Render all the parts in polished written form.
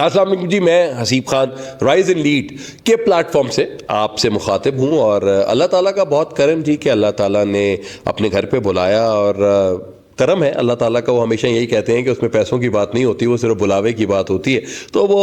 अस्सलाम वालेकुम जी, मैं Haseeb Khan rise and lead के प्लेटफॉर्म से आपसे मुखातिब हूँ और अल्लाह ताला का बहुत करम जी कि अल्लाह ताला ने अपने घर पे बुलाया और करम है अल्लाह ताला का। वो हमेशा यही कहते हैं कि उसमें पैसों की बात नहीं होती, वो सिर्फ बुलावे की बात होती है। तो वो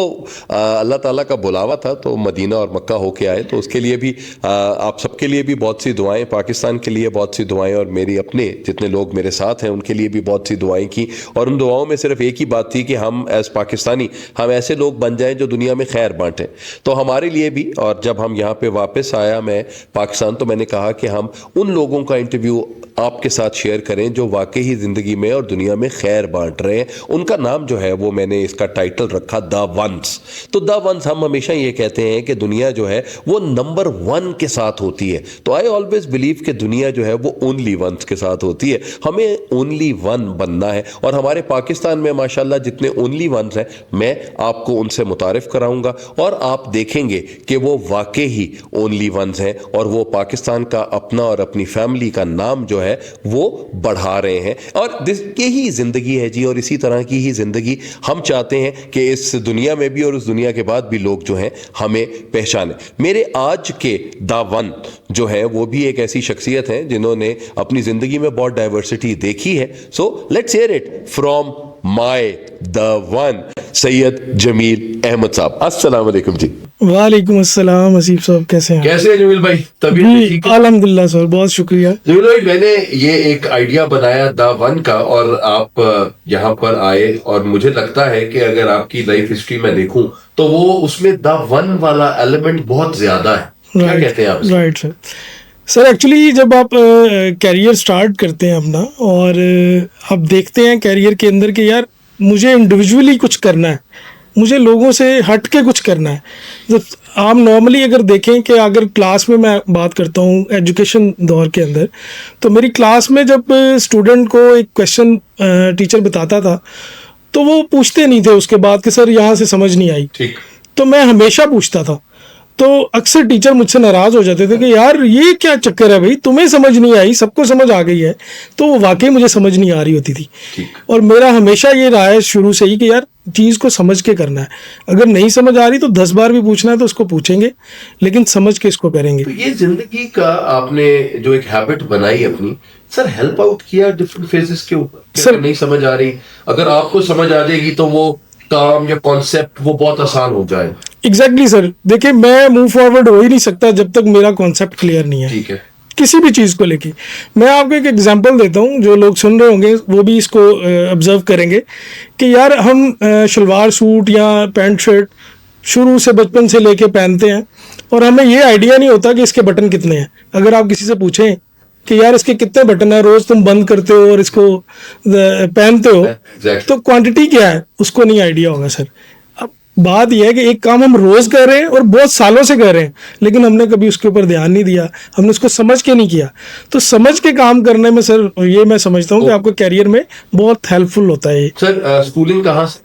अल्लाह ताला का बुलावा था, तो मदीना और मक्का होके आए, तो उसके लिए भी आप सबके लिए भी बहुत सी दुआएं, पाकिस्तान के लिए बहुत सी दुआएं और मेरी अपने जितने लोग मेरे साथ हैं उनके लिए भी बहुत सी दुआएं की। और उन दुआओं में सिर्फ एक ही बात थी कि हम एज पाकिस्तानी हम ऐसे लोग बन जाएं जो दुनिया में खैर बांटें। तो हमारे लिए भी, और जब हम यहाँ पे वापस आया मैं पाकिस्तान, तो मैंने कहा कि हम उन लोगों का इंटरव्यू आपके साथ शेयर करें जो वाकई ही ज़िंदगी में और दुनिया में खैर बांट रहे हैं। उनका नाम जो है वो मैंने इसका टाइटल रखा द वंस। तो द वंस, हम हमेशा ये कहते हैं कि दुनिया जो है वो नंबर 1 के साथ होती है। तो आई ऑलवेज बिलीव कि दुनिया जो है वो ओनली वंस के साथ होती है। हमें ओनली वन बनना है और हमारे पाकिस्तान में माशाल्लाह जितने ओनली वंस हैं मैं आपको उनसे मुतारिफ कराऊंगा और आप देखेंगे कि वो वाकई ही ओनली वंस हैं और वो पाकिस्तान का अपना और अपनी फैमिली का नाम जो है वो बढ़ा रहे हैं। और यही जिंदगी है जी, और इसी तरह की ही जिंदगी हम चाहते हैं कि इस दुनिया में भी और उस दुनिया के बाद भी लोग जो हैं हमें पहचाने। मेरे आज के द वन जो है वो भी एक ऐसी शख्सियत है जिन्होंने अपनी जिंदगी में बहुत डाइवर्सिटी देखी है। So let's hear it from my the one, Syed Jamil Ahmed साहब। अस्सलाम वालेकुम जी। वालेकुम अस्सलाम। हसीब साहब कैसे हैं? कैसे हैं जमील भाई? तबीयत ठीक है? अल्हम्दुलिल्लाह सर, बहुत शुक्रिया। जमील भाई, मैंने ये एक आइडिया बनाया द वन का और आप यहाँ पर आए और मुझे लगता है कि अगर आपकी लाइफ हिस्ट्री में देखूं तो वो उसमें द वन वाला एलिमेंट बहुत ज्यादा है। क्या कहते हैं आप? राइट सर एक्चुअली जब आप कैरियर स्टार्ट करते हैं अपना और आप देखते हैं कैरियर के अंदर कि यार मुझे इंडिविजुअली कुछ करना है, मुझे लोगों से हट के कुछ करना है। तो आप नॉर्मली अगर देखें कि अगर क्लास में मैं बात करता हूँ एजुकेशन दौर के अंदर, तो मेरी क्लास में जब स्टूडेंट को एक क्वेश्चन टीचर बताता था तो वो पूछते नहीं थे उसके बाद कि सर यहाँ से समझ नहीं आई। ठीक। तो मैं हमेशा पूछता था, तो अक्सर टीचर मुझसे नाराज़ हो जाते थे कि यार ये क्या चक्कर है भाई, तुम्हें समझ नहीं आई, सबको समझ आ गई है। तो वो वाकई मुझे समझ नहीं आ रही होती थी। और मेरा हमेशा ये रहा है शुरू से ही कि यार चीज़ को समझ के करना है। अगर नहीं समझ आ रही तो 10 बार भी पूछना है तो उसको पूछेंगे, लेकिन समझ के इसको करेंगे। तो ये जिंदगी का आपने जो एक हैबिट बनाई अपनी, सर हेल्प आउट किया डिफरेंट फेजेस के ऊपर? सर नहीं समझ आ रही, अगर आपको समझ आ जाएगी तो वो काम या कॉन्सेप्ट वो बहुत आसान हो जाए। एग्जैक्टली सर, देखिए मैं मूव फॉरवर्ड हो ही नहीं सकता जब तक मेरा कॉन्सेप्ट क्लियर नहीं है। ठीक है। किसी भी चीज़ को लेके मैं आपको एक एग्जांपल देता हूँ, जो लोग सुन रहे होंगे वो भी इसको ऑब्जर्व करेंगे कि यार हम शलवार सूट या पैंट शर्ट शुरू से बचपन से लेके पहनते हैं और हमें ये आइडिया नहीं होता कि इसके बटन कितने हैं। अगर आप किसी से पूछें कि यार इसके कितने बटन है, रोज तुम बंद करते हो और इसको पहनते हो, तो क्वांटिटी क्या है उसको नहीं आइडिया होगा सर। अब बात यह है कि एक काम हम रोज कर रहे हैं और बहुत सालों से कर रहे हैं, लेकिन हमने कभी उसके ऊपर ध्यान नहीं दिया, हमने उसको समझ के नहीं किया। तो समझ के काम करने में सर ये मैं समझता हूँ कि आपको कैरियर में बहुत हेल्पफुल होता है। सर स्कूलिंग कहाँ से?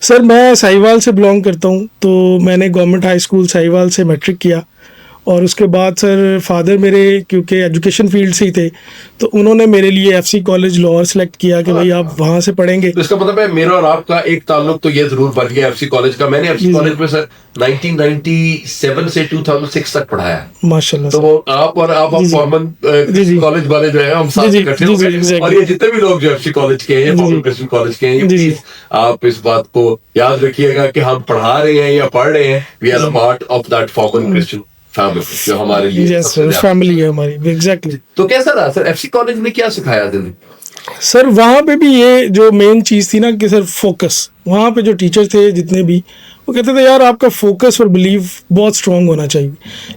सर मैं साहिवाल से बिलोंग करता हूँ, तो मैंने गवर्नमेंट हाई स्कूल साहिवाल से मैट्रिक किया और उसके बाद सर फादर मेरे क्योंकि एजुकेशन फील्ड से ही थे तो उन्होंने मेरे लिए एफसी कॉलेज लाहौर सेलेक्ट किया कि भाई आप वहाँ से पढ़ेंगे। तो इसका मतलब है मेरा और आपका एक ताल्लुक तो ये जरूर बन गया एफसी कॉलेज का। मैंने एफसी कॉलेज में सर 1997 से 2006 तक पढ़ाया माशाल्लाह। तो वो आप और आप फॉर्मन कॉलेज वाले जो है हम साथ इकट्ठे हो गए और ये जितने भी लोग जो एफसी कॉलेज के हैं, फॉर्मन क्रिश्चियन कॉलेज के हैं, आप इस बात को याद रखिएगा कि हम पढ़ा रहे हैं या पढ़ रहे हैं, we are part of that Forman Christian family जो हमारे लिए फैमिली है हमारी। एग्जैक्टली। तो कैसा रहा सर एफसी कॉलेज ने क्या सिखाया जिंदगी? सर वहाँ पे भी ये जो मेन चीज़ थी ना कि सर फोकस, वहाँ पे जो टीचर थे जितने भी वो कहते थे यार आपका फोकस और बिलीव बहुत स्ट्रांग होना चाहिए।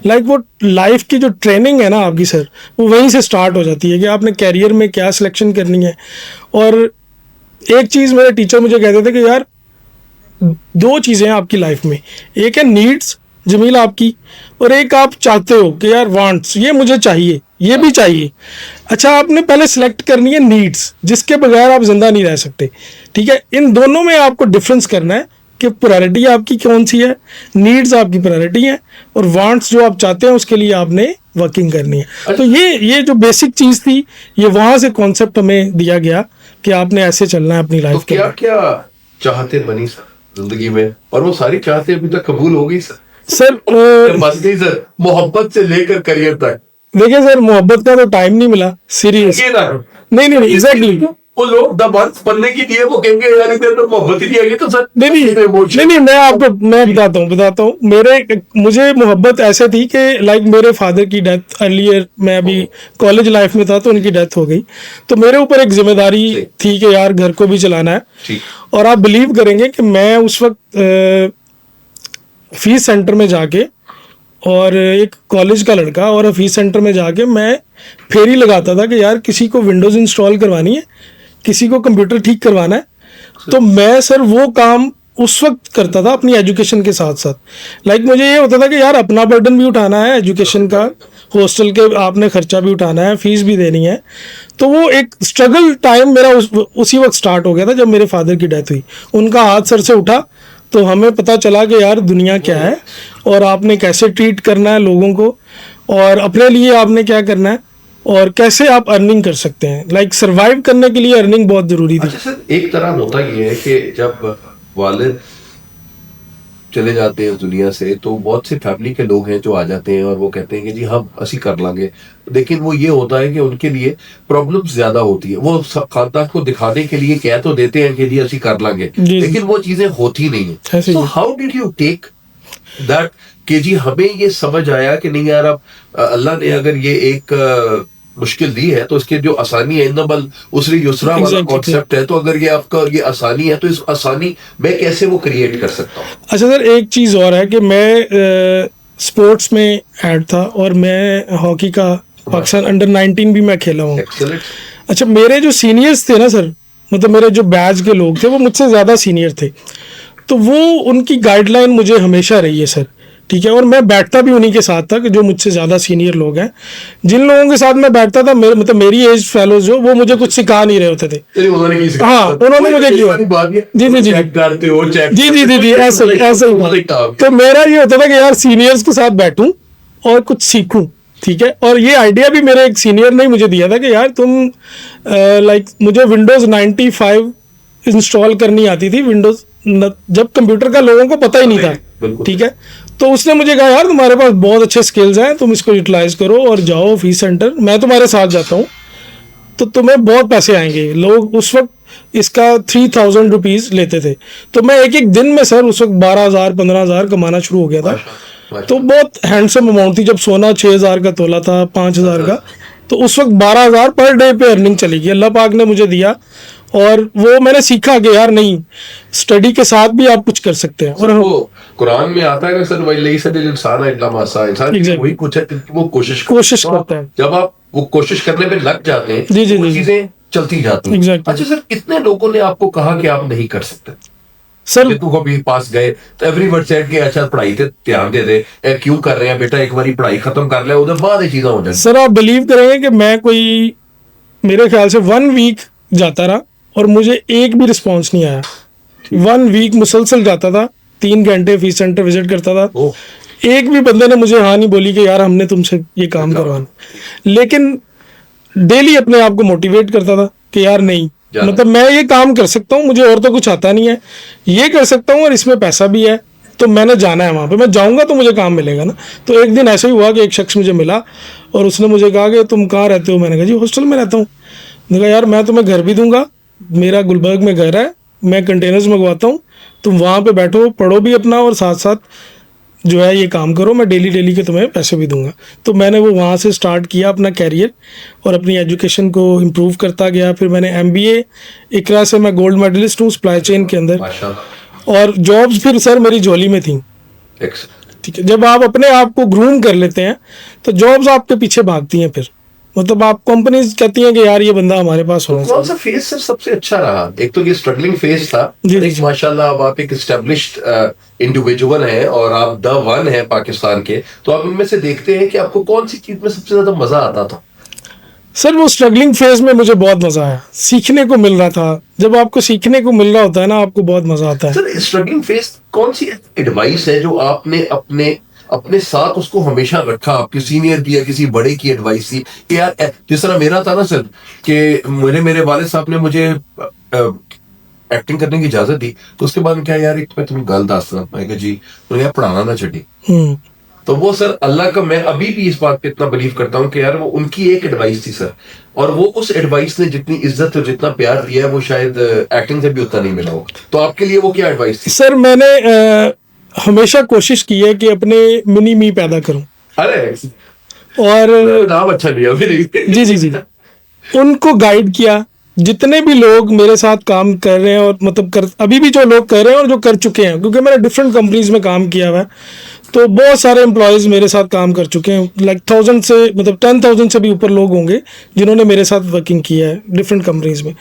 लाइक वो लाइफ की जो ट्रेनिंग है ना आपकी सर, वो वहीं से स्टार्ट हो जाती है कि आपने कैरियर में क्या सिलेक्शन करनी है। और एक चीज़ मेरे टीचर मुझे कहते थे कि यार 2 चीज़ें हैं आपकी लाइफ में, एक है नीड्स जमील आपकी, और एक आप चाहते हो कि यार वांट्स, ये मुझे चाहिए, ये भी चाहिए। अच्छा आपने पहले सिलेक्ट करनी है नीड्स, जिसके बगैर आप जिंदा नहीं रह सकते। ठीक है, इन दोनों में आपको डिफरेंस करना है कि प्रायोरिटी आपकी कौन सी है। नीड्स आपकी प्रायोरिटी है और वांट्स जो आप चाहते हैं उसके लिए आपने वर्किंग करनी है। तो ये जो बेसिक चीज़ थी, ये वहाँ से कॉन्सेप्ट हमें दिया गया कि आपने ऐसे चलना है अपनी लाइफ के। क्या क्या चाहते बनी सर जिंदगी में, और वो सारी चाहते अभी तक कबूल हो गई सर? सर बस गई सर, मोहब्बत से लेकर करियर तक। देखिए सर, मोहब्बत का तो टाइम नहीं मिला, सीरियस। ये ना नहीं नहीं एग्जैक्टली। वो लोग दबान बनने की लिए वो कहेंगे यार इधर तो मोहब्बत ही नहीं आई, तो सर नहीं नहीं मैं आपको मैं बताता हूँ मुझे मोहब्बत ऐसे थी कि लाइक मेरे फादर की डेथ अर्लियर, मैं अभी कॉलेज लाइफ में था तो उनकी डेथ हो गई, तो मेरे ऊपर एक जिम्मेदारी थी कि यार घर को भी चलाना है। और आप बिलीव करेंगे कि मैं उस वक्त फीस सेंटर में जाके, और एक कॉलेज का लड़का, और फीस सेंटर में जाके मैं फेरी लगाता था कि यार किसी को विंडोज़ इंस्टॉल करवानी है, किसी को कंप्यूटर ठीक करवाना है। तो मैं सर वो काम उस वक्त करता था अपनी एजुकेशन के साथ साथ। लाइक मुझे ये होता था कि यार अपना बर्डन भी उठाना है एजुकेशन का, हॉस्टल के आपने खर्चा भी उठाना है, फीस भी देनी है। तो वो एक स्ट्रगल टाइम मेरा उसी वक्त स्टार्ट हो गया था जब मेरे फादर की डेथ हुई। उनका हाथ सर से उठा तो हमें पता चला कि यार दुनिया क्या है, और आपने कैसे ट्रीट करना है लोगों को, और अपने लिए आपने क्या करना है, और कैसे आप अर्निंग कर सकते हैं। लाइक सरवाइव करने के लिए अर्निंग बहुत जरूरी थी। अच्छा सर, एक तरह होता ये है कि जब वालिद चले जाते हैं दुनिया से तो बहुत से फैमिली के लोग हैं जो आ जाते हैं और वो कहते हैं कि जी हम असी कर लांगे, लेकिन वो ये होता है कि उनके लिए प्रॉब्लम ज्यादा होती है। वो खानदान को दिखाने के लिए कह तो देते हैं कि जी असी कर लांगे, लेकिन वो चीजें होती नहीं है। So how did you take that कि जी हमें ये समझ आया कि नहीं यार, अब अल्लाह ने अगर ये एक मुश्किल दी है तो इसके जो आसानी है, इन्नमल उसरी युसरा वाला कॉन्सेप्ट है, तो अगर ये आपका ये आसानी है तो इस आसानी मैं कैसे वो क्रिएट कर सकता हूँ? अच्छा सर, एक चीज़ और है कि मैं स्पोर्ट्स में ऐड था, और मैं हॉकी का पाकिस्तान अंडर 19 भी मैं खेला हूँ। अच्छा, मेरे जो सीनियर्स थे ना सर, मतलब मेरे जो बैच के लोग थे वो मुझसे ज़्यादा सीनियर थे, तो वो उनकी गाइडलाइन मुझे हमेशा रही है सर, ठीक है। और मैं बैठता भी उन्हीं के साथ था कि जो मुझसे ज़्यादा सीनियर लोग हैं। जिन लोगों के साथ मैं बैठता था, मेरी एज फेलोज जो, वो मुझे कुछ सिखा नहीं रहे होते थे। हाँ, उन्होंने मुझे किया। जी ऐसे ही। तो मेरा ये होता था कि यार सीनियर्स के साथ बैठूं और कुछ सीखूं, ठीक है। और ये आइडिया भी मेरे एक सीनियर ने मुझे दिया था कि यार तुम लाइक मुझे विंडोज़ 95 इंस्टॉल करनी आती थी, विंडोज़ जब कंप्यूटर का लोगों को पता ही नहीं था, ठीक है। तो उसने मुझे कहा यार तुम्हारे पास बहुत अच्छे स्किल्स हैं, तुम इसको यूटिलाइज करो और जाओ फीस सेंटर, मैं तुम्हारे साथ जाता हूँ तो तुम्हें बहुत पैसे आएंगे। लोग उस वक्त इसका 3000 रुपीज़ लेते थे, तो मैं एक एक दिन में सर उस वक्त 12,000 15,000 कमाना शुरू हो गया था। तो बहुत हैंडसम अमाउंट थी। जब सोना 6,000 का तोला था, 5,000 का, तो उस वक्त 12,000 पर डे पे अर्निंग चली गई, अल्लाह पाक ने मुझे दिया। और वो मैंने सीखा कि यार नहीं, स्टडी के साथ भी आप कुछ कर सकते हैं। और वो कुरान में आता है कि सर वही इंसान है, इंसान वही कुछ है, वो कोशिश करता है। जब आप वो कोशिश करने पे लग जाते हैं तो वो चीजें चलती जाती हैं। अच्छा सर, कितने लोगों ने आपको कहा कि आप नहीं कर सकते? सर तू कभी पास गए तो एवरीवन सेड कि अच्छा पढ़ाई पे ध्यान दे दे, क्यों कर रहे हैं बेटा, एक बार पढ़ाई खत्म कर ले, उधर बाद ये चीजें हो जाए। सर आप बिलीव करेंगे कि मैं कोई मेरे ख्याल से 1 वीक जाता रहा और मुझे एक भी रिस्पॉन्स नहीं आया। 1 वीक मुसलसल जाता था, 3 घंटे फीस सेंटर विजिट करता था, एक भी बंदे ने मुझे हाँ नहीं बोली कि यार हमने तुमसे ये काम करवाना। लेकिन डेली अपने आप को मोटिवेट करता था कि यार नहीं, मतलब मैं ये काम कर सकता हूँ, मुझे और तो कुछ आता नहीं है, ये कर सकता हूँ और इसमें पैसा भी है, तो मैंने जाना है वहाँ पे, मैं जाऊँगा तो मुझे काम मिलेगा ना। तो एक दिन ऐसे ही हुआ कि एक शख्स मुझे मिला और उसने मुझे कहा कि तुम कहाँ रहते हो? मैंने कहा जी हॉस्टल में रहता हूँ। मैंने कहा यार मैं तुम्हें घर भी दूंगा, मेरा गुलबर्ग में घर है, मैं कंटेनर्स मंगवाता हूँ, तुम वहाँ पे बैठो, पढ़ो भी अपना और साथ साथ जो है ये काम करो, मैं डेली के तुम्हें पैसे भी दूंगा। तो मैंने वो वहाँ से स्टार्ट किया अपना कैरियर और अपनी एजुकेशन को इम्प्रूव करता गया। फिर मैंने MBA इकरा से, मैं गोल्ड मेडलिस्ट हूँ सप्लाई चेन के अंदर, और जॉब्स फिर सर मेरी झोली में थी, ठीक है। जब आप अपने आप को ग्रूम कर लेते हैं तो जॉब्स आपके पीछे भागती हैं। फिर मतलब आप कंपनीज कहती हैं कि यार ये बंदा हमारे पास होना चाहिए। कौन सा फेज सर सबसे अच्छा रहा? एक तो ये स्ट्रगलिंग फेज था, एक माशाल्लाह अब आप एक एस्टेब्लिश्ड इंडिविजुअल हैं और आप द वन हैं पाकिस्तान के, तो आप इनमें से देखते हैं कि आपको कौन सी चीज में सबसे ज्यादा मजा आता था? सर वो स्ट्रगलिंग फेज में मुझे बहुत मजा आया, सीखने को मिल रहा था। जब आपको सीखने को मिल रहा होता है ना, आपको बहुत मजा आता है। सर स्ट्रगलिंग फेज कौन सी एडवाइस है जो आपने अपने साथ उसको हमेशा रखा? आपके सीनियर की या किसी बड़े की एडवाइस थी कि यार जिस तरह मेरा था ना सर, कि मेरे वालिद साहब ने मुझे एक्टिंग करने की इजाजत दी तो उसके बाद क्या यार एक मैं तुम्हें गल दस रहा मैं जी तो यार पढ़ाना ना छड़ी तो वो सर अल्लाह का मैं अभी भी इस बात पे इतना बिलीव करता हूँ कि यार वो उनकी एक एडवाइस थी सर और वो उस एडवाइस ने जितनी इज्जत और जितना प्यार दिया है वो शायद एक्टिंग से भी उतना नहीं मिला होगा तो आपके लिए वो क्या एडवाइस थी? सर मैंने हमेशा कोशिश की है कि अपने मिनी मी पैदा करूं अरे और नाम अच्छा लिया मेरे जी जी जी उनको गाइड किया जितने भी लोग मेरे साथ काम कर रहे हैं और मतलब अभी भी जो लोग कर रहे हैं और जो कर चुके हैं क्योंकि मैंने डिफरेंट कंपनीज में काम किया हुआ है तो बहुत सारे एम्प्लॉयज़ मेरे साथ काम कर चुके हैं लाइक 1000 से मतलब 10,000 से भी ऊपर लोग होंगे जिन्होंने मेरे साथ वर्किंग किया है डिफरेंट कंपनीज में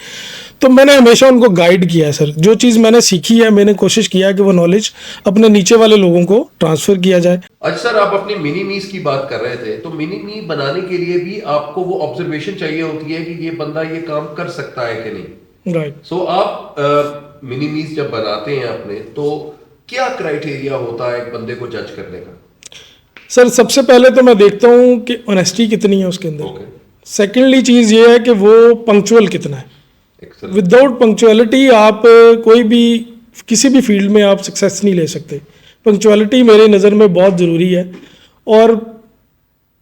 तो मैंने हमेशा उनको गाइड किया है सर जो चीज़ मैंने सीखी है मैंने कोशिश किया है कि वो नॉलेज अपने नीचे वाले लोगों को ट्रांसफ़र किया जाए। अच्छा सर आप अपनी मिनी मीज की बात कर रहे थे तो मिनी मी बनाने के लिए भी आपको वो ऑब्जर्वेशन चाहिए होती है कि ये बंदा ये काम कर सकता है कि नहीं राइट सो आप मिनी मीज जब बनाते हैं अपने तो क्या क्राइटेरिया होता है एक बंदे को जज करने का? सर सबसे पहले तो मैं देखता हूँ कि ऑनेस्टी कितनी है उसके अंदर सेकेंडली चीज़ ये है कि वो पंक्चुअल कितना है विदाउट पंक्चुअलिटी आप कोई भी किसी भी फील्ड में आप सक्सेस नहीं ले सकते पंक्चुअलिटी मेरे नज़र में बहुत ज़रूरी है और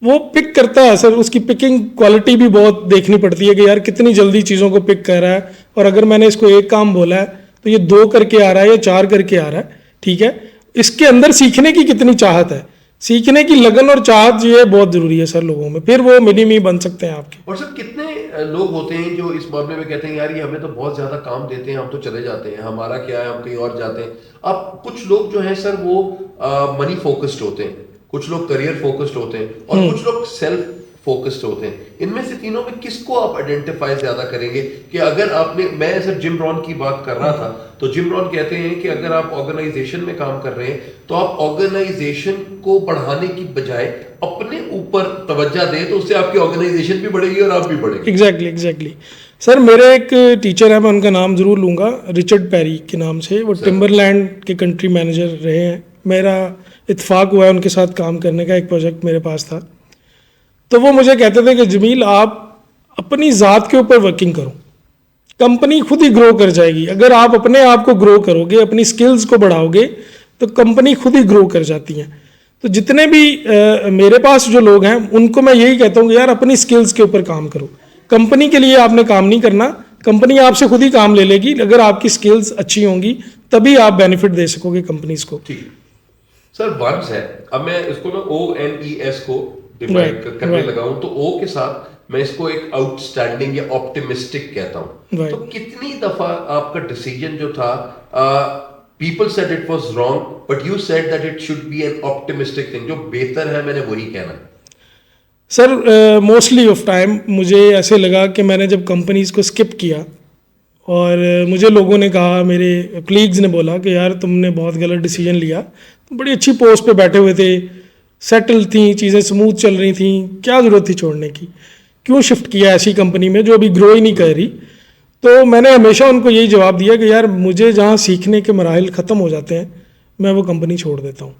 वो पिक करता है सर उसकी पिकिंग क्वालिटी भी बहुत देखनी पड़ती है कि यार कितनी जल्दी चीज़ों को पिक कर रहा है और अगर मैंने इसको एक काम बोला है तो ये 2 करके आ रहा है या 4 करके आ रहा है ठीक है इसके अंदर सीखने की कितनी चाहत है सीखने की लगन और चाहत ये बहुत जरूरी है सर लोगों में फिर वो मिनी मी बन सकते हैं आपके। और सर कितने लोग होते हैं जो इस मामले में कहते हैं यार ये हमें तो बहुत ज्यादा काम देते हैं हम तो चले जाते हैं हमारा क्या है हम कहीं और जाते हैं। अब कुछ लोग जो है सर वो मनी फोकस्ड होते हैं कुछ लोग करियर फोकस्ड होते हैं और कुछ लोग सेल्फ फोकस्ड होते हैं इनमें से तीनों में किसको आप आइडेंटिफाई ज्यादा करेंगे कि अगर आपने मैं सर जिम रॉन की बात कर रहा था तो जिम रॉन कहते हैं कि अगर आप ऑर्गेनाइजेशन में काम कर रहे हैं तो आप ऑर्गेनाइजेशन को बढ़ाने की बजाय अपने ऊपर तवज्जो दें तो उससे आपकी ऑर्गेनाइजेशन भी बढ़ेगी और आप भी बढ़ेंगे। एग्जैक्टली सर मेरे एक टीचर है मैं उनका नाम जरूर लूंगा रिचर्ड पेरी के नाम से वो टिम्बरलैंड के कंट्री मैनेजर रहे हैं मेरा इत्तेफाक हुआ है उनके साथ काम करने का एक प्रोजेक्ट मेरे पास था तो वो मुझे कहते थे कि जमील आप अपनी ज़ात के ऊपर वर्किंग करो कंपनी खुद ही ग्रो कर जाएगी अगर आप अपने आप को ग्रो करोगे अपनी स्किल्स को बढ़ाओगे तो कंपनी खुद ही ग्रो कर जाती हैं। तो जितने भी मेरे पास जो लोग हैं उनको मैं यही कहता हूँ कि यार अपनी स्किल्स के ऊपर काम करो कंपनी के लिए आपने काम नहीं करना कंपनी आपसे खुद ही काम ले लेगी अगर आपकी स्किल्स अच्छी होंगी तभी आप बेनिफिट दे सकोगे कंपनीज को। ठीक सर वंस है अब मैं इसको ना ONES को डिफाइन करने लगा हूं तो O के साथ मैं इसको एक आउटस्टैंडिंग या ऑप्टिमिस्टिक कहता हूं तो कितनी दफा आपका डिसीजन जो था people said it was wrong but you said that it should be N optimistic thing जो बेहतर है मैंने वही कहना सर मोस्टली ऑफ टाइम मुझे ऐसे लगा कि मैंने जब कंपनीज को स्किप किया और मुझे लोगों ने कहा मेरे कलीग्स ने बोला कि यार तुमने बहुत गलत डिसीजन लिया तुम बड़ी अच्छी पोस्ट पे बैठे हुए थे सेटल थी चीज़ें स्मूथ चल रही थी क्या ज़रूरत थी छोड़ने की क्यों शिफ्ट किया ऐसी कंपनी में जो अभी ग्रो ही नहीं कर रही। तो मैंने हमेशा उनको यही जवाब दिया कि यार मुझे जहाँ सीखने के मराहल ख़त्म हो जाते हैं मैं वो कंपनी छोड़ देता हूँ।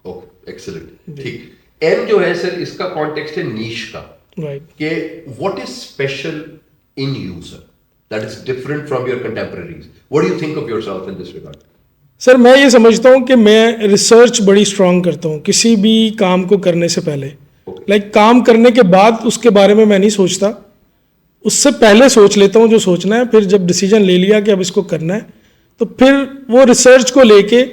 ओके एक्सीलेंट ठीक एन जो है सर इसका कॉन्टेक्स्ट है नीश का राइट कि what is special in you sir that is different from your contemporaries what do you think of yourself in this regard? Sir मैं ये समझता हूँ कि मैं रिसर्च बड़ी स्ट्रांग करता हूँ किसी भी काम को करने से पहले लाइक काम करने के बाद उसके बारे में मैं नहीं सोचता उससे पहले सोच लेता हूँ जो सोचना है फिर जब डिसीजन ले लिया कि अब इसको करना है तो फिर वो रिसर्च को लेके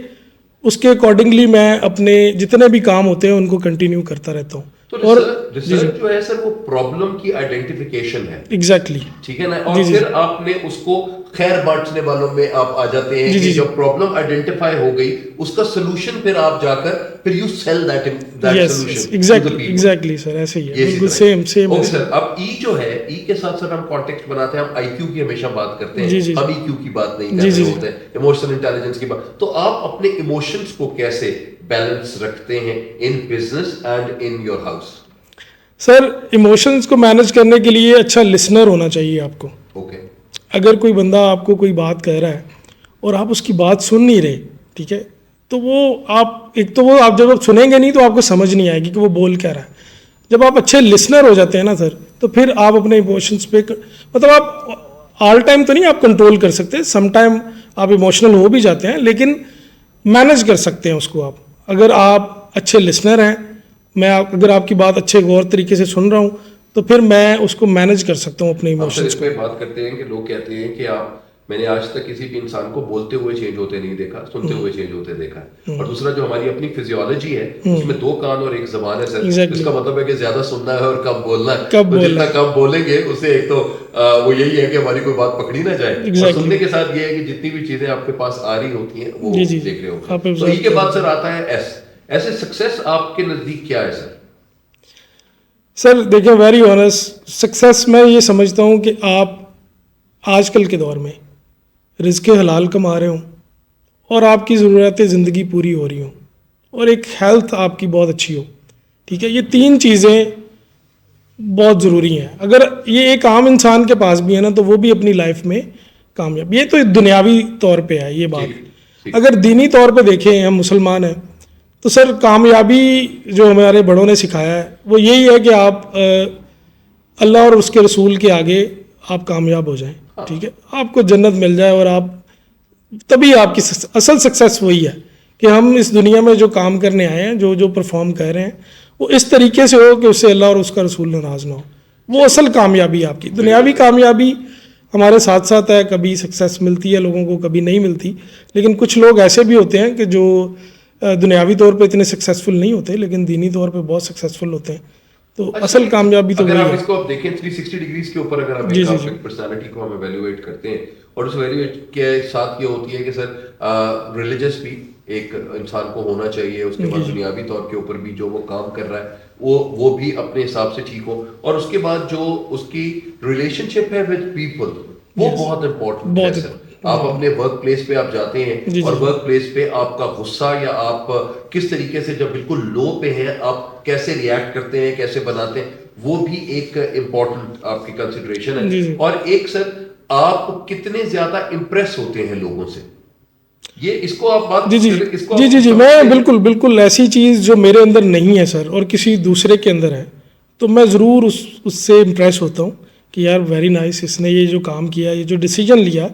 उसके अकॉर्डिंगली मैं अपने जितने भी काम होते हैं उनको कंटिन्यू करता रहता हूँ। तो और रिसर्च जो है सर वो प्रॉब्लम की आइडेंटिफिकेशन है एग्जैक्टली ठीक है ना और फिर आपने उसको खैर बांटने वालों में आप आ जाते हैं कि जब प्रॉब्लम आइडेंटिफाई हो गई उसका सलूशन फिर आप जाकर फिर you sell that solution exactly sir ऐसे ही है बिल्कुल सेम सर। अब ई जो है ई के साथ सर हम कॉन्टेक्स्ट बनाते हैं हम IQ की हमेशा बात करते हैं हम EQ की बात नहीं कर रहे होते हैं इमोशनल इंटेलिजेंस की बात। तो आप अपने इमोशंस को कैसे बैलेंस रखते हैं in business and in your house? Sir emotions को मैनेज करने के लिए अच्छा लिसनर होना चाहिए आपको। ओके अगर कोई बंदा आपको कोई बात कह रहा है और आप उसकी बात सुन नहीं रहे ठीक है तो वो आप एक तो वो आप जब आप सुनेंगे नहीं तो आपको समझ नहीं आएगी कि वो बोल क्या रहा है। जब आप अच्छे लिसनर हो जाते हैं ना सर तो फिर आप अपने इमोशंस पे मतलब ऑल टाइम तो नहीं आप कंट्रोल कर सकते, सम टाइम आप इमोशनल हो भी जाते हैं, लेकिन मैनेज कर सकते हैं उसको आप, अगर आप अच्छे लिसनर हैं, अगर आपकी बात अच्छे गौर तरीके से सुन रहा हूँ तो फिर मैं उसको मैनेज कर सकता हूँ अपने हम सर इमोशंस इस पे बात करते हैं कि लोग कहते हैं कि मैंने आज तक किसी भी इंसान को बोलते हुए चेंज होते नहीं देखा, सुनते हुए चेंज होते देखा है। और दूसरा जो हमारी अपनी फिजियोलॉजी है उसमें 2 कान और 1 ज़बान है सर। Exactly. इसका मतलब है कि ज्यादा सुनना है और कम बोलना है। कब तो जितना कम बोलेंगे उससे एक तो वो यही है कि हमारी कोई बात पकड़ी ना जाए। और सुनने के साथ ये है कि जितनी भी चीजें आपके पास आ रही होती हैं वो देख रहे हो। तो इसके बाद सर आता है एस, ऐसे सक्सेस आपके नजदीक क्या है सर? सर देखिए, वेरी ऑनेस्ट, सक्सेस मैं ये समझता हूँ कि आप आजकल के दौर में रिज़्क़ हलाल कमा रहे हों और आपकी ज़रूरतें ज़िंदगी पूरी हो रही हों और एक हेल्थ आपकी बहुत अच्छी हो, ठीक है, ये 3 चीज़ें बहुत ज़रूरी हैं। अगर ये एक आम इंसान के पास भी है ना तो वो भी अपनी लाइफ में कामयाब, ये तो दुनियावी तौर पे है ये बात। अगर दीनी तौर पे देखें, हम मुसलमान हैं, तो सर कामयाबी जो हमारे बड़ों ने सिखाया है वो यही है कि आप अल्लाह और उसके रसूल के आगे आप कामयाब हो जाएं, ठीक है, आपको जन्नत मिल जाए और आप तभी आपकी असल सक्सेस वही है कि हम इस दुनिया में जो काम करने आए हैं, जो परफॉर्म कर रहे हैं, वो इस तरीके से हो कि उससे अल्लाह और उसका रसूल नाराज़ ना हो। वो असल कामयाबी आपकी। दुनियावी कामयाबी हमारे साथ साथ है, कभी सक्सेस मिलती है लोगों को, कभी नहीं मिलती, लेकिन कुछ लोग ऐसे भी होते हैं कि जो दुनियावी तौर पे इतने सक्सेसफुल नहीं होते लेकिन दीनी तौर पे बहुत सक्सेसफुल होते हैं। तो असल कामयाबी तो अगर वही आप है। इसको आप देखें 360 डिग्रीज के ऊपर, अगर आप एक पर्सनालिटी को हम एवेल्युएट करते हैं और उस एवेल्युएट के साथ ये होती है कि सर रिलीजियस भी एक इंसान को होना चाहिए, उसके बाद दुनियावी तौर के ऊपर भी जो वो काम कर रहा है वो भी अपने हिसाब से ठीक हो, और उसके बाद जो उसकी रिलेशनशिप है विद पीपल वो बहुत इंपॉर्टेंट है सर। आप अपने वर्क प्लेस पे आप जाते हैं और वर्क प्लेस पे आपका गुस्सा या आप किस तरीके से जब बिल्कुल लो पे हैं आप कैसे रिएक्ट करते हैं, कैसे बनाते हैं, वो भी एक इम्पोर्टेंट आपकी कंसिडरेशन है। और एक सर, आप कितने ज्यादा इम्प्रेस होते हैं लोगों से, ये इसको आप बात जी मैं बिल्कुल ऐसी चीज़ जो मेरे अंदर नहीं है सर और किसी दूसरे के अंदर है तो मैं ज़रूर उससे इम्प्रेस होता हूँ कि यार वेरी नाइस, इसने ये जो काम किया, ये जो डिसीजन लिया,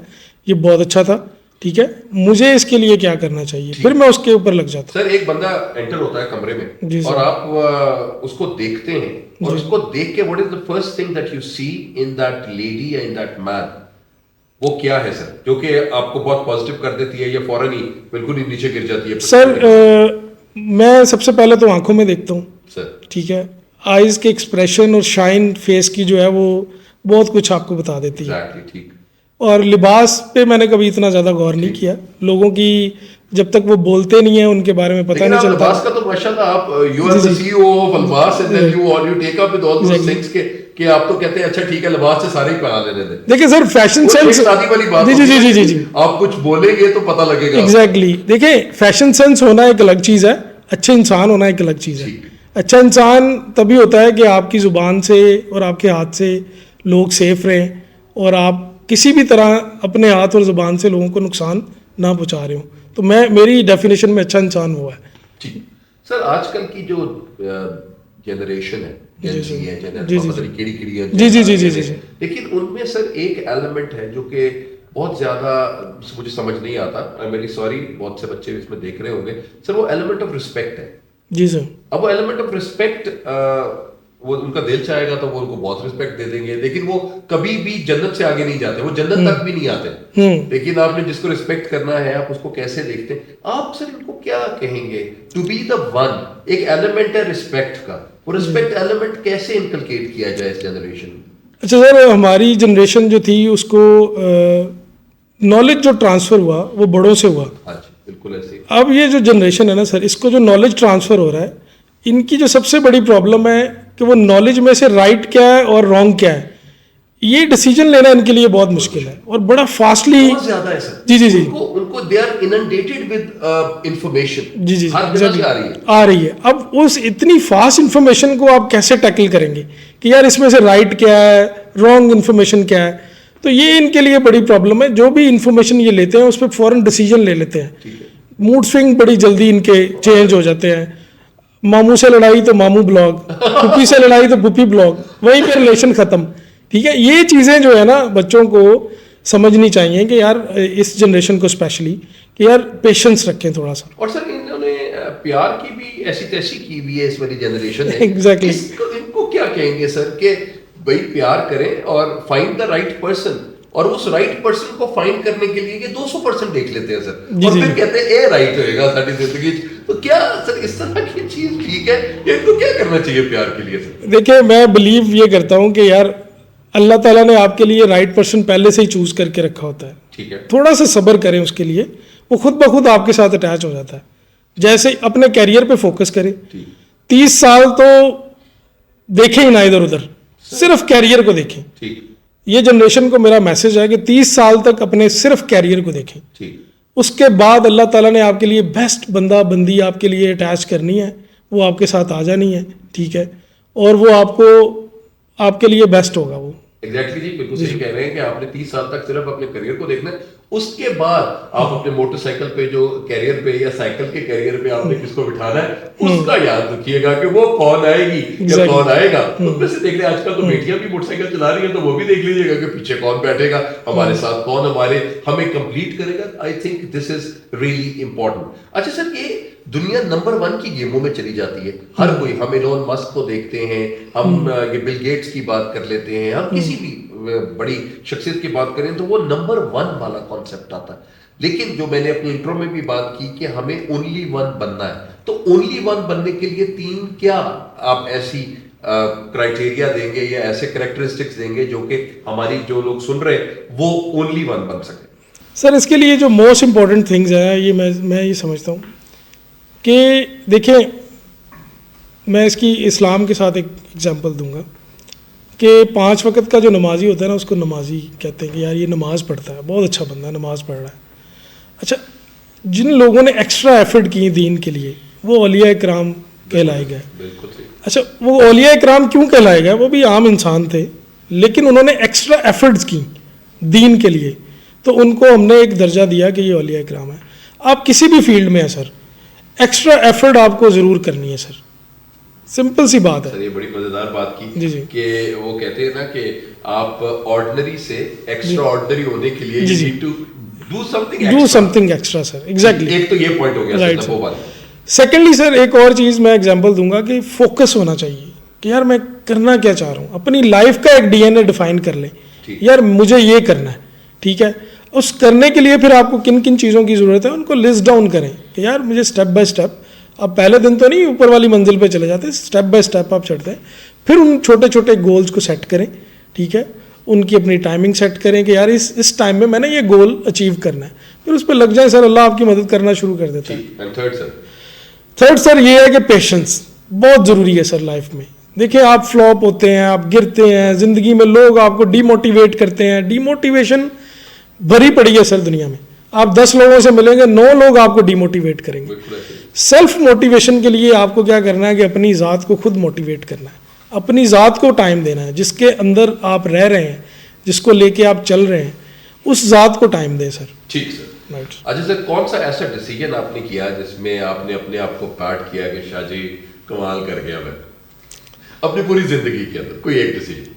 ये बहुत अच्छा था, ठीक है, मुझे इसके लिए क्या करना चाहिए, फिर मैं उसके ऊपर लग जाता हूँ। सर एक बंदा एंटर होता है कमरे में और आप उसको देखते हैं और उसको देख के what is the first thing that you see in that lady या इन दैट मैन, वो क्या है सर जो कि आपको बहुत पॉजिटिव कर देती है या फौरन ही बिल्कुल ही नीचे गिर जाती है? सर मैं सबसे पहले तो आंखों में देखता हूँ सर, ठीक है, आईज के एक्सप्रेशन और शाइन फेस की जो है वो बहुत कुछ आपको बता देती है। ठीक। और लिबास पे मैंने कभी इतना ज़्यादा गौर नहीं किया, लोगों की जब तक वो बोलते नहीं है उनके बारे में पता नहीं चलता। लिबास का तो माशाल्लाह आप you are the CEO of अल्बास and then you take up with all those things कि आप तो कहते हैं अच्छा ठीक है लिबास से सारे ही पहना लेने दें। देखिए सर फैशन सेंस शादी वाली बात जी आप कुछ बोलेंगे तो पता लगेगा। एग्जैक्टली देखिए फैशन सेंस होना एक अलग चीज़ है, अच्छे इंसान होना एक अलग चीज़ है। अच्छा इंसान तभी होता है कि आपकी ज़ुबान से और आपके हाथ से लोग सेफ रहें और आप किसी भी तरह अपने हाथ और ज़ुबान से लोगों को नुकसान ना पहुंचा रहे हो। तो मेरी डेफिनेशन में अच्छा इंसान हुआ है। ठीक सर, आजकल की जो जनरेशन है लेकिन उनमें सर एक एलिमेंट है जो कि बहुत ज्यादा मुझे समझ नहीं आता, आई एम वेरी सॉरी, बहुत से बच्चे इसमें देख रहे होंगे सर, वो एलिमेंट ऑफ रिस्पेक्ट है। जी सर। अब वो एलिमेंट ऑफ रिस्पेक्ट वो उनका दिल चाहेगा तो वो उनको बहुत रिस्पेक्ट दे देंगे, लेकिन वो कभी भी जन्नत से आगे नहीं जाते, वो जन्नत तक भी नहीं आते। लेकिन आपने जिसको रिस्पेक्ट करना है आप उसको कैसे देखते हैं? आप सर इनको क्या कहेंगे? टू बी द वन, एक एलिमेंट है रिस्पेक्ट का, वो रिस्पेक्ट एलिमेंट कैसे इनकलकेट किया जाए इस जनरेशन में? अच्छा सर, हमारी जनरेशन जो थी उसको नॉलेज जो ट्रांसफर हुआ वो बड़ों से हुआ। हाँ जी, बिल्कुल ऐसे। अब ये जो जनरेशन है ना सर, इसको जो नॉलेज ट्रांसफर हो रहा है, इनकी जो सबसे बड़ी प्रॉब्लम है कि वो नॉलेज में से राइट क्या है और रॉन्ग क्या है, ये डिसीजन लेना इनके लिए बहुत मुश्किल है और बड़ा फास्टली ज्यादा है सर। जी उनको they are inundated with information. जी आ रही है। अब उस इतनी फास्ट इंफॉर्मेशन को आप कैसे टैकल करेंगे कि यार इसमें से राइट क्या है, रॉन्ग इंफॉर्मेशन क्या है, तो ये इनके लिए बड़ी प्रॉब्लम है। जो भी इंफॉर्मेशन ये लेते हैं उस पर फौरन डिसीजन ले लेते हैं, मूड स्विंग बड़ी जल्दी इनके चेंज हो जाते हैं। मामू से लड़ाई तो मामू ब्लॉग, पुप्पी से लड़ाई तो पुप्पी ब्लॉग, वहीं पे रिलेशन खत्म, ठीक है, ये चीज़ें जो है ना बच्चों को समझनी चाहिए कि यार इस जनरेशन को स्पेशली कि यार पेशेंस रखें थोड़ा सा। और सर इन्होंने प्यार की भी ऐसी तैसी की हुई है इस वाली जनरेशन ने। Exactly. इनको क्या कहेंगे सर कि भाई प्यार करें और फाइंड द राइट पर्सन, और उस राइट पर्सन को फाइंड करने के लिए ये 200% देख लेते हैं सर, जी, और जी, फिर जी। कहते हैं ए राइट होएगा सारी जिंदगी। तो क्या सर इस तरह की चीज ठीक है, या इनको क्या करना चाहिए प्यार के लिए सर? देखिए मैं बिलीव ये करता हूँ कि यार अल्लाह ताला ने आपके लिए राइट पर्सन पहले से ही चूज करके रखा होता है। ठीक है, थोड़ा सा सब्र करें उसके लिए, वो खुद ब खुद आपके साथ अटैच हो जाता है। जैसे अपने कैरियर पे फोकस करें, 30 साल तो देखें ही ना इधर उधर, सिर्फ कैरियर को देखें। ठीक ये जनरेशन को मेरा मैसेज है कि 30 साल तक अपने सिर्फ कैरियर को देखें। ठीक। उसके बाद अल्लाह ताला ने आपके लिए बेस्ट बंदा बंदी आपके लिए अटैच करनी है, वो आपके साथ आ जानी है, ठीक है, और वो आपको आपके लिए बेस्ट होगा वो। एग्जैक्टली जी, बिल्कुल सही कह रहे हैं कि आपने 30 साल तक सिर्फ अपने करियर को देखना है, उसके बाद आप अपने मोटरसाइकिल पे जो कैरियर पे या साइकिल के कैरियर पे आपने किसको बिठाना है उसका याद रखिएगा कि वो कौन आएगी या कौन आएगा। उसमें से देख रहे आजकल तो बेटियां भी मोटरसाइकिल चला रही हैं, तो वो भी देख लीजिएगा कि पीछे कौन बैठेगा हमारे साथ, कौन हमें कंप्लीट करेगा। I think this is really important. अच्छा सर, ये दुनिया नंबर 1 की गेमों में चली जाती है, हर कोई, हम इलोन मस्क को देखते हैं, हम ये बिल गेट्स की बात कर लेते हैं, हम किसी भी बड़ी शख्सियत की बात करें तो वो नंबर 1 वाला कॉन्सेप्ट आता है। लेकिन जो मैंने अपने इंट्रो में भी बात की कि हमें ओनली 1 बनना है, तो ओनली 1 बनने के लिए 3 क्या आप ऐसी क्राइटेरिया देंगे या ऐसे कैरेक्टरिस्टिक्स देंगे जो कि हमारी जो लोग सुन रहे हैं वो ओनली 1 बन सके? सर इसके लिए जो मोस्ट इंपॉर्टेंट थिंग्स है, ये मैं ये समझता हूँ कि देखिए, मैं इसकी इस्लाम के साथ एक एग्जांपल दूंगा कि 5 वक्त का जो नमाजी होता है ना, उसको नमाजी कहते हैं कि यार ये नमाज पढ़ता है, बहुत अच्छा बंदा है, नमाज पढ़ रहा है। अच्छा, जिन लोगों ने एक्स्ट्रा एफर्ट की दीन के लिए वो औलिया इकराम कहलाए गए। बिल्कुल सही। अच्छा, वो औलिया इकराम क्यों कहलाए गए? वो भी आम इंसान थे, लेकिन उन्होंने एक्स्ट्रा एफर्ट्स की दीन के लिए, तो उनको हमने एक दर्जा दिया कि ये औलिया इकराम है। आप किसी भी फील्ड में है सर, एक्स्ट्रा एफर्ट आपको ज़रूर करनी है सर, सिंपल सी बात है। सर ये बड़ी मजेदार बात की जी, जी। कि वो कहते हैं ना कि आप ऑर्डिनरी से एक्स्ट्रा ऑर्डिनरी होने के लिए जी, you जी। need to do something do extra। Something extra sir, exactly. एक तो ये पॉइंट हो गया Right, सर, वो बात। सेकेंडली सर, एक और चीज़ मैं एग्जांपल दूंगा कि फोकस होना चाहिए कि यार मैं करना क्या चाह रहा हूँ, अपनी लाइफ का एक डीएनए डिफाइन कर लें, ठीक। यार मुझे ये करना है, ठीक है। उस करने के लिए फिर आपको किन किन चीज़ों की ज़रूरत है उनको लिस्ट डाउन करें कि यार मुझे स्टेप बाय स्टेप, अब पहले दिन तो नहीं ऊपर वाली मंजिल पे चले जाते, स्टेप बाय स्टेप आप चढ़ते हैं। फिर उन छोटे छोटे गोल्स को सेट करें, ठीक है, उनकी अपनी टाइमिंग सेट करें कि यार इस टाइम में मैंने ये गोल अचीव करना है, फिर उस पर लग जाए सर, अल्लाह आपकी मदद करना शुरू कर देता है। And third sir? Third sir ये है कि पेशेंस बहुत ज़रूरी है सर लाइफ में। देखिए आप फ्लॉप होते हैं, आप गिरते हैं, ज़िंदगी में लोग आपको डीमोटिवेट करते हैं, डीमोटिवेशन भरी पड़ी है सर दुनिया में। आप 10 लोगों से मिलेंगे, 9 लोग आपको डीमोटिवेट करेंगे। बिल्कुल ऐसे। सेल्फ मोटिवेशन के लिए आपको क्या करना है कि अपनी ज़ात को खुद मोटिवेट करना है, अपनी ज़ात को टाइम देना है, जिसके अंदर आप रह रहे हैं, जिसको लेके आप चल रहे हैं, उस ज़ात को टाइम दें सर। ठीक सर। राइट। अच्छा सर, कौन सा ऐसा डिसीजन आपने किया जिसमें आपने अपने आप को पार्ट किया कि शाहजी कमाल कर गया मैं अपनी पूरी जिंदगी के अंदर, कोई एक डिसीजन?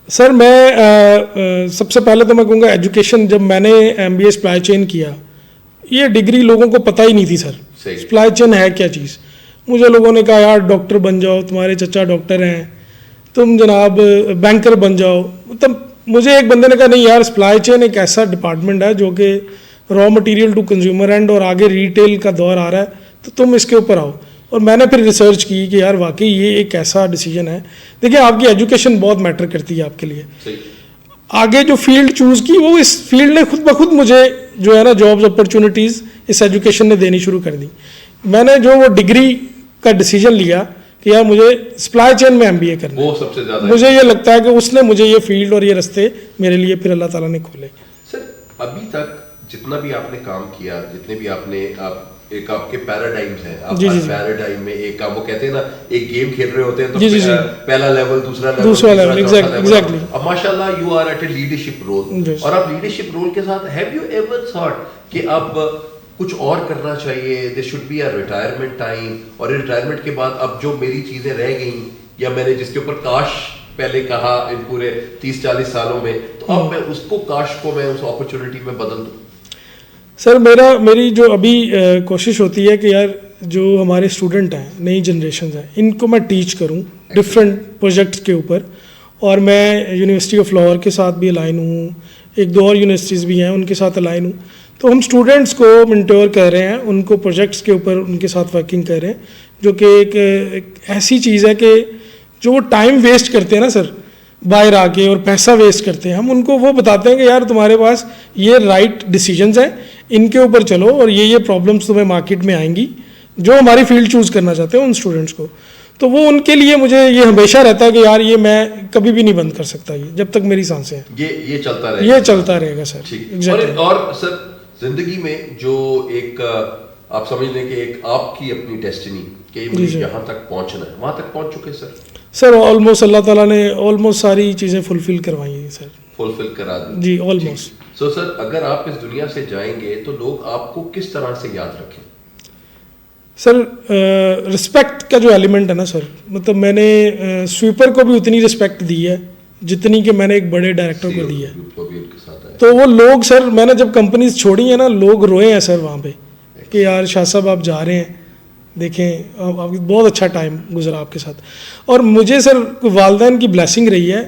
सर मैं सबसे पहले तो मैं कहूँगा एजुकेशन, जब मैंने MBA सप्लाई चेन किया, ये डिग्री लोगों को पता ही नहीं थी सर, सही। सप्लाई चेन है क्या चीज़। मुझे लोगों ने कहा यार डॉक्टर बन जाओ, तुम्हारे चचा डॉक्टर हैं, तुम जनाब बैंकर बन जाओ। मतलब मुझे एक बंदे ने कहा नहीं यार, सप्लाई चेन एक ऐसा डिपार्टमेंट है जो कि raw material to consumer end, और आगे रिटेल का दौर आ रहा है, तो तुम इसके ऊपर आओ। और मैंने फिर रिसर्च की कि यार वाकई ये एक ऐसा डिसीजन है। देखिए आपकी एजुकेशन बहुत मैटर करती है आपके लिए। सही। आगे जो फील्ड चूज़ की, वो इस फील्ड ने खुद ब खुद मुझे जो है ना जॉब्स अपॉर्चुनिटीज़ इस एजुकेशन ने देनी शुरू कर दी। मैंने जो वो डिग्री का डिसीजन लिया कि यार मुझे सप्लाई चेन में MBA करना है, वो सबसे ज्यादा मुझे ये लगता है कि उसने मुझे ये फील्ड और ये रास्ते मेरे लिए फिर अल्लाह ताला ने खोले। सर अभी तक जितना भी आपने काम किया, जितने भी आपने एक आपके पैराडाइम्स हैं, आप जी, जी, जी। पैराडाइम में एक वो कहते हैं ना, एक गेम खेल रहे होते हैं तो जी, जी, जी। पहला लेवल, दूसरा लेवल, दूसरा तीसरा, लेवल, चौथा लेवल। exactly। अब माशाल्लाह you are at a leadership role, Yes। और आप लीडरशिप रोल के साथ हैव यू एवर थॉट कि अब कुछ और करना चाहिए, there should be a retirement time, और रिटायरमेंट के बाद अब जो मेरी चीजें रह गई या मैंने जिसके ऊपर काश पहले कहा इन पूरे 30-40 सालों में, तो अब मैं उसको काश को मैं उस अपॉर्चुनिटी में बदल दूं? सर मेरी जो अभी कोशिश होती है कि यार जो हमारे स्टूडेंट हैं, नई जनरेशन हैं, इनको मैं टीच करूं डिफरेंट प्रोजेक्ट्स के ऊपर। और मैं यूनिवर्सिटी ऑफ लाहौर के साथ भी अलाइन हूँ, एक दो और यूनिवर्सिटीज़ भी हैं उनके साथ अलाइन हूँ। तो हम स्टूडेंट्स को मेंटोर कर रहे हैं, उनको प्रोजेक्ट्स के ऊपर उनके साथ वर्किंग कर रहे हैं, जो कि एक ऐसी चीज़ है कि जो वो टाइम वेस्ट करते हैं ना सर बाहर आके और पैसा वेस्ट करते हैं, हम उनको वो बताते हैं कि यार तुम्हारे पास ये राइट डिसीजंस हैं, इनके ऊपर चलो और ये प्रॉब्लम्स तुम्हें मार्केट में आएंगी, जो हमारी फील्ड चूज़ करना चाहते हैं उन स्टूडेंट्स को। तो वो उनके लिए मुझे ये हमेशा रहता है कि यार ये मैं कभी भी नहीं बंद कर सकता, ये जब तक मेरी सांसें हैं ये चलता रहेगा, ये चलता रहेगा सर। Exactly. और सर जिंदगी में जो एक आप समझ लें कि एक आपकी अपनी डेस्टिनी कि मुझे यहाँ तक पहुँचना है, वहाँ तक पहुँच चुके सर ऑलमोस्ट अल्लाह ताला ने ऑलमोस्ट सारी चीज़ें फुलफिल करवाई हैं सर, फुलफिल करा दी जी ऑलमोस्ट। सो सर अगर आप इस दुनिया से जाएंगे तो लोग आपको किस तरह से याद रखें? सर रिस्पेक्ट का जो एलिमेंट है ना सर, मतलब मैंने स्वीपर को भी उतनी रिस्पेक्ट दी है जितनी कि मैंने एक बड़े डायरेक्टर को दी है। तो वो लोग सर, मैंने जब कंपनीज छोड़ी है ना, लोग रोए हैं सर वहाँ पे कि यार शाह साहब आप जा रहे हैं, देखें आप बहुत अच्छा टाइम गुजरा आपके साथ। और मुझे सर वालदैन की ब्लेसिंग रही है,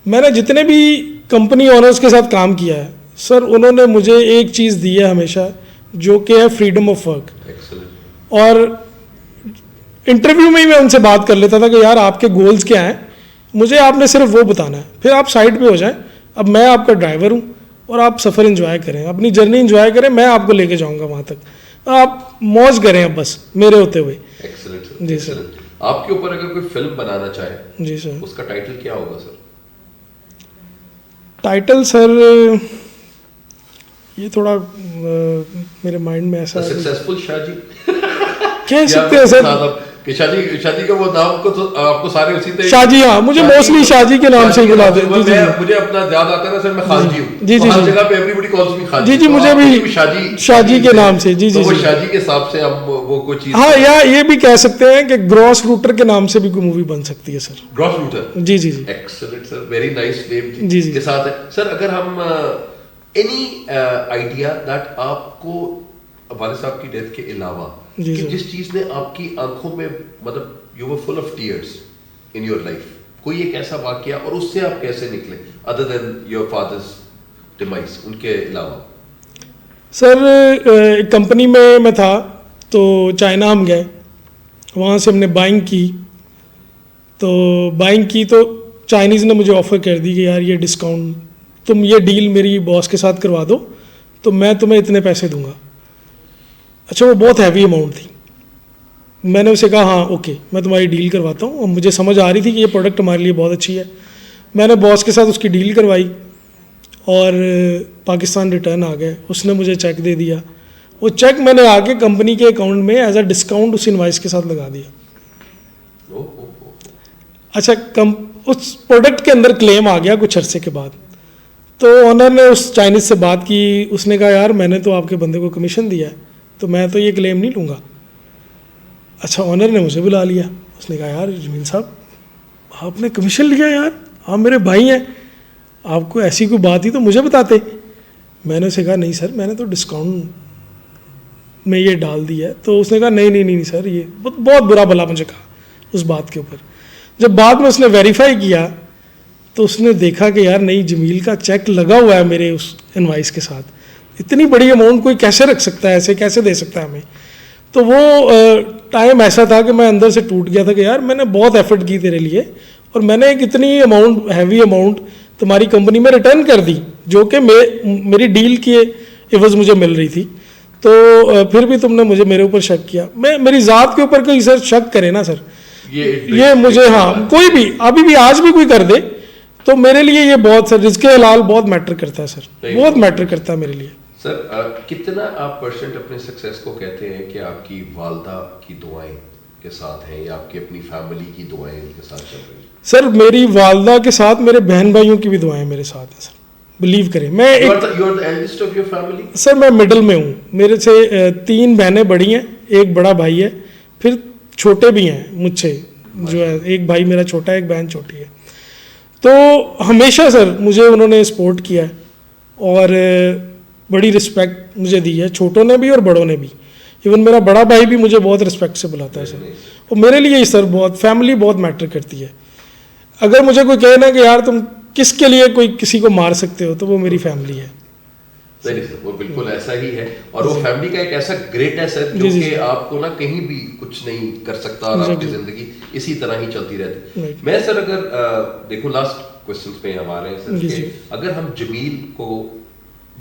मैंने जितने भी कंपनी ओनर्स के साथ काम किया है सर, उन्होंने मुझे एक चीज़ दी है हमेशा, जो कि है फ्रीडम ऑफ वर्क। और इंटरव्यू में ही मैं उनसे बात कर लेता था कि यार आपके गोल्स क्या हैं, मुझे आपने सिर्फ वो बताना है, फिर आप साइड पे हो जाएं, अब मैं आपका ड्राइवर हूँ और आप सफ़र एंजॉय करें, अपनी जर्नी एंजॉय करें, मैं आपको लेके जाऊँगा वहाँ तक, आप मौज करें अब बस मेरे होते हुए। एक्सीलेंट जी सर। आपके ऊपर अगर कोई फिल्म बनाना चाहे जी सर, उसका टाइटल क्या होगा सर? टाइटल सर ये थोड़ा मेरे माइंड में ऐसा सक्सेसफुल शादी कह सकते हैं सर कि शादी का वो नाम को तो आपको सारे उसी तरह शादी, हाँ मुझे मोस्टली शादी के नाम से ही बुलाते हैं। मुझे अपना याद आता है ना सर, मैं खानजी हूँ, जी जी हर जगह पे एवरीबॉडी कॉल्स मी खानजी। जी जी, मुझे भी शादी के नाम से, जी जी, वो शादी के हिसाब से हम वो कोई चीज, हाँ, या ये भी कह सकते हैं कि ग्रॉस रूटर के नाम से भी कोई मूवी बन सकती है सर। ग्रॉस रूटर, जी जी जी, excellent sir, very nice name जी जी के साथ है सर। अगर हम एनी आइडिया दैट आपको वाले साहब की डेथ के अलावा कि जिस चीज ने आपकी आंखों में, मतलब you were full of tears in your life, कोई एक ऐसा वाकया और उससे आप कैसे निकले other than your fathers demise, उनके अलावा? सर एक कंपनी में मैं था, तो चाइना हम गए, वहाँ से हमने बाइंग की, तो चाइनीज़ ने मुझे ऑफ़र कर दी कि यार ये डिस्काउंट, तुम ये डील मेरी बॉस के साथ करवा दो तो मैं तुम्हें इतने पैसे दूंगा। अच्छा, वो बहुत हैवी अमाउंट थी। मैंने उसे कहा हाँ ओके, मैं तुम्हारी डील करवाता हूँ, और मुझे समझ आ रही थी कि ये प्रोडक्ट हमारे लिए बहुत अच्छी है। मैंने बॉस के साथ उसकी डील करवाई और पाकिस्तान रिटर्न आ गए, उसने मुझे चेक दे दिया। वो चेक मैंने आके कंपनी के अकाउंट में एज अ डिस्काउंट उस इनवाइस के साथ लगा दिया। अच्छा, उस प्रोडक्ट के अंदर क्लेम आ गया कुछ अरसे के बाद, तो ऑनर ने उस चाइनीज़ से बात की, उसने कहा यार मैंने तो आपके बंदे को कमीशन दिया है, तो मैं तो ये क्लेम नहीं लूँगा। अच्छा, ऑनर ने मुझे बुला लिया, उसने कहा यार जमील साहब आपने कमीशन लिया यार, आप मेरे भाई हैं, आपको ऐसी कोई बात ही तो मुझे बताते। मैंने उसे कहा नहीं सर, मैंने तो डिस्काउंट में ये डाल दिया है। तो उसने कहा नहीं सर, ये बहुत बुरा भला मुझे कहा उस बात के ऊपर। जब बाद में उसने वेरीफाई किया तो उसने देखा कि यार नहीं, जमील का चेक लगा हुआ है मेरे उस इनवाइस के साथ, इतनी बड़ी अमाउंट कोई कैसे रख सकता है, ऐसे कैसे दे सकता है हमें। तो वो टाइम ऐसा था कि मैं अंदर से टूट गया था कि यार मैंने बहुत एफर्ट की तेरे लिए, और मैंने एक इतनी अमाउंट, हैवी अमाउंट तुम्हारी कंपनी में रिटर्न कर दी, जो कि मेरी डील की एवज मुझे मिल रही थी, तो फिर भी तुमने मुझे मेरे ऊपर शक किया। मेरी ज़ात के ऊपर कोई सर शक करे ना सर, ये मुझे, हाँ कोई भी अभी भी आज भी कोई कर दे तो मेरे लिए ये बहुत सर, रिज़्क़े हलाल बहुत मैटर करता है सर, बहुत मैटर करता है मेरे लिए। सर कितना आप % अपने सक्सेस को कहते हैं कि आपकी वालदा की दुआएं के साथ हैं या आपकी अपनी फैमिली की दुआएं उनके साथ चल रही हैं? सर मेरी वालदा के साथ मेरे बहन भाइयों की भी दुआएं मेरे साथ हैं सर, बिलीव करें। मैं You are the eldest of your family? Sir मैं मिडिल में हूँ, मेरे से 3 बहनें बड़ी हैं, एक बड़ा भाई है, फिर छोटे भी हैं मुझसे, जो है एक भाई मेरा छोटा है, एक बहन छोटी है। तो हमेशा सर मुझे उन्होंने सपोर्ट किया है और बड़ी रिस्पेक्ट मुझे दी है, छोटों ने भी और बड़ों ने भी। इवन मेरा बड़ा भाई भी मुझे बहुत रिस्पेक्ट से बुलाता है सर। और मेरे लिए सर बहुत फैमिली बहुत मैटर करती है। अगर मुझे कोई कहे ना कि यार तुम किसके लिए कोई किसी को मार सकते हो, तो वो मेरी फैमिली है। सही सर, वो बिल्कुल ऐसा ही है। और वो फैमिली का एक ऐसा ग्रेट एसेट जो कि आपको ना कहीं भी कुछ नहीं कर सकता और आपकी जिंदगी इसी तरह ही चलती रहती। मैं सर अगर देखो लास्ट क्वेश्चंस पे हमारे सर के, अगर हम जमील को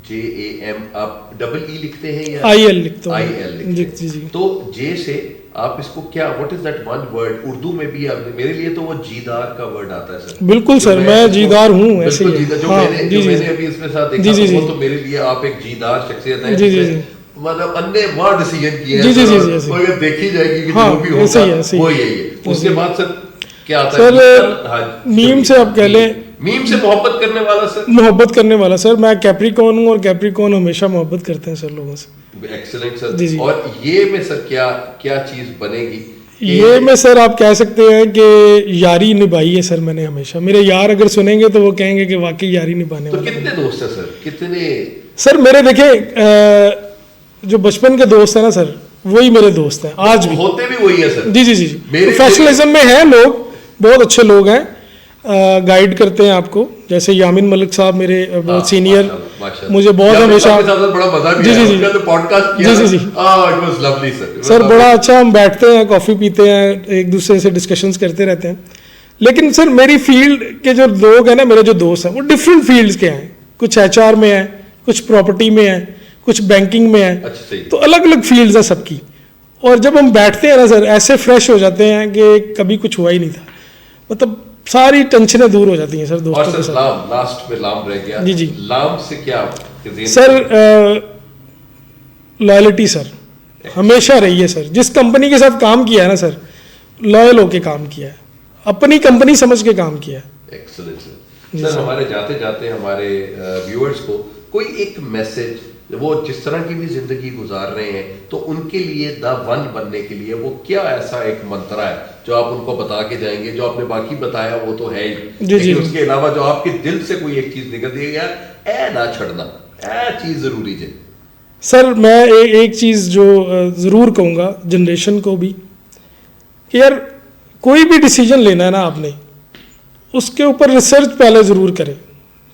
JAM आप डबल E लिखते हैं या IL लिखते हैं? IL लिखते हैं। तो J से आप इसको क्या, what is that one word Urdu में भी मेरे लिए तो वो जीदार का वर्ड आता है सर। बिल्कुल सर, मैं जीदार हूँ ऐसे ही। जो मैंने अभी इसमें साथ देखा वो तो मेरे लिए आप एक जीदार शख्सियत है। जी जी जी, मतलब अन्य वर्ड डिसीजन किए हैं। जी जी जी, अगर देखी जाएगी कि जो भी होगा वो यही है। उसके बाद सर क्या आता है सर? मीम से आप कह लें, मीम से मोहब्बत करने वाला सर। मोहब्बत करने वाला सर, मैं कैप्रिकॉर्न हूँ और कैप्रिकॉर्न हमेशा मोहब्बत करते हैं सर लोगों से। Excellent sir. और ये में सर क्या क्या चीज बनेगी? ये में सर आप कह सकते हैं कि यारी निभाई है सर मैंने हमेशा। मेरे यार अगर सुनेंगे तो वो कहेंगे कि वाकई यारी निभाने वाला। तो कितने दोस्त हैं सर? कितने सर? मेरे देखें जो बचपन के दोस्त हैं ना सर, वही मेरे दोस्त हैं आज भी। होते भी वही है सर। जी जी जी, प्रोफेशनलिज्म में है लोग, बहुत अच्छे लोग हैं, गाइड करते हैं आपको। जैसे यामिन मलिक साहब मेरे बहुत सीनियर, मुझे बहुत हमेशा बड़ा मजा जी जी जी पॉडकास्ट किया। जी जी जी, it was lovely sir. Sir बड़ा अच्छा, हम बैठते हैं, कॉफ़ी पीते हैं, एक दूसरे से डिस्कशंस करते रहते हैं। लेकिन सर मेरी फील्ड के जो लोग हैं ना, मेरे जो दोस्त हैं, वो डिफरेंट फील्ड्स के हैं। कुछ HR में है, कुछ प्रॉपर्टी में है, कुछ बैंकिंग में है। तो अलग अलग फील्ड्स हैं सबकी। और जब हम बैठते हैं ना सर, ऐसे फ्रेश हो जाते हैं कि कभी कुछ हुआ ही नहीं था। मतलब सारी टेंशनें दूर हो जाती हैं सर दोस्तों के साथ। लास्ट में लाम रह गया। जी जी, लाम से क्या सर? लॉयल्टी सर हमेशा रही है सर। जिस कंपनी के साथ काम किया है ना सर, लॉयल होके काम किया है, अपनी कंपनी समझ के काम किया है। Excellent sir. सर हमारे जाते जाते हमारे व्यूअर्स को कोई एक मैसेज, वो जिस तरह की भी जिंदगी गुजार रहे हैं, तो उनके लिए द वन बनने के लिए वो क्या ऐसा एक मंत्र है जो आप उनको बता के जाएंगे? जो आपने बाकी बताया वो तो है ही, लेकिन उसके अलावा जो आपके दिल से कोई एक चीज निकल दी, यार ऐ ना छोड़ना, ऐ चीज जरूरी है। सर मैं एक चीज जो जरूर कहूंगा जनरेशन को भी, कि यार कोई भी डिसीजन लेना है ना आपने, उसके ऊपर रिसर्च पहले जरूर करें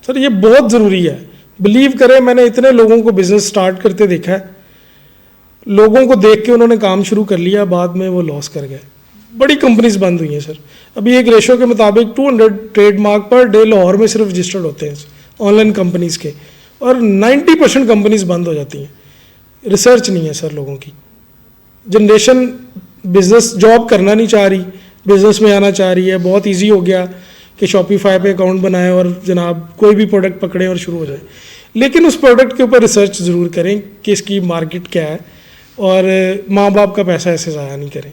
सर। ये बहुत जरूरी है। बिलीव करें, मैंने इतने लोगों को बिजनेस स्टार्ट करते देखा है, लोगों को देख के उन्होंने काम शुरू कर लिया, बाद में वो लॉस कर गए, बड़ी कंपनीज बंद हुई हैं सर। अभी एक रेशो के मुताबिक 200 ट्रेडमार्क पर डे लाहौर में सिर्फ रजिस्टर्ड होते हैं ऑनलाइन कंपनीज के, और 90% कंपनीज बंद हो जाती हैं। रिसर्च नहीं है सर लोगों की। जनरेशन बिजनेस जॉब करना नहीं चाह रही, बिजनेस में आना चाह रही है। बहुत ईजी हो गया कि शॉपिफाई पे अकाउंट बनाए और जनाब कोई भी प्रोडक्ट पकड़े और शुरू हो जाए। लेकिन उस प्रोडक्ट के ऊपर रिसर्च ज़रूर करें कि इसकी मार्केट क्या है, और माँ बाप का पैसा ऐसे ज़ाया नहीं करें।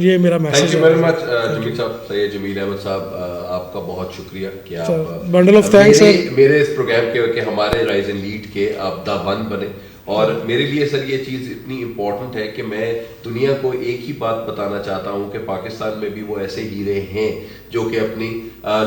ये मेरा मैसेज है। Thank you very much Jamil साहब, सैयद जमील अहमद साहब, आपका बहुत शुक्रिया कि आप बंडल ऑफ थैंक्स सर मेरे इस प्रोग्राम के हमारे राइज एंड लीड के आप द वन बने। और मेरे लिए सर ये चीज़ इतनी इम्पोर्टेंट है कि मैं दुनिया को एक ही बात बताना चाहता हूँ कि पाकिस्तान में भी वो ऐसे हीरे हैं जो कि अपनी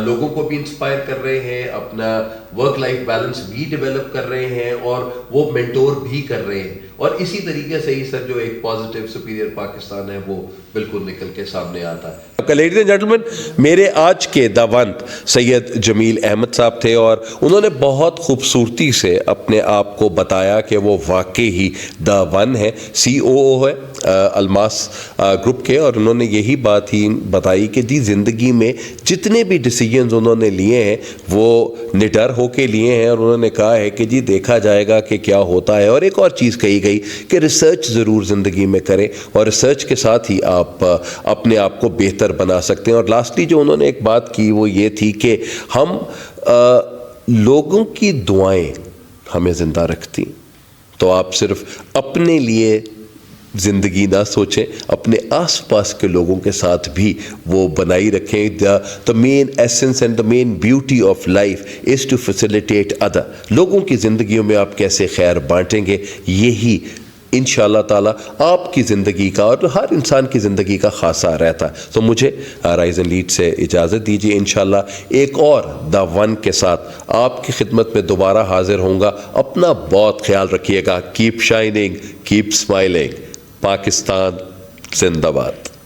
लोगों को भी इंस्पायर कर रहे हैं, अपना वर्क लाइफ बैलेंस भी डेवलप कर रहे हैं, और वो मेंटोर भी कर रहे हैं। और इसी तरीके से ही सर जो एक पॉजिटिव सुपीरियर पाकिस्तान है वो बिल्कुल निकल के सामने आता है। लेडीज एंड जेंटलमैन, मेरे आज के दावंत सैयद जमील अहमद साहब थे, और उन्होंने बहुत खूबसूरती से अपने आप को बताया कि वो वाकई ही द वन है, COO है अलमास ग्रुप के। और उन्होंने यही बात ही बताई कि जी ज़िंदगी में जितने भी डिसीजंस उन्होंने लिए हैं वो निडर होके लिए हैं, और उन्होंने कहा है कि जी देखा जाएगा कि क्या होता है। और एक और चीज़ कही गई कि रिसर्च ज़रूर ज़िंदगी में करें, और रिसर्च के साथ ही आप अपने आप को बेहतर बना सकते हैं। और लास्टली जो उन्होंने एक बात की वो ये थी कि हम लोगों की दुआएं हमें ज़िंदा रखती। तो आप सिर्फ अपने लिए ज़िंदगी ना सोचें, अपने आसपास के लोगों के साथ भी वो बनाई रखें। The main essence and the main beauty of life is to facilitate other. लोगों की ज़िंदगियों में आप कैसे खैर बांटेंगे, यही इंशाअल्लाह ताला आपकी ज़िंदगी का और हर इंसान की ज़िंदगी का खासा रहता है। तो मुझे राइज एंड लीड से इजाज़त दीजिए। इंशाअल्लाह एक और द वन के साथ आपकी खिदमत में दोबारा हाजिर होऊंगा। अपना बहुत ख्याल रखिएगा। Keep shining, keep smiling. Pakistan जिंदाबाद।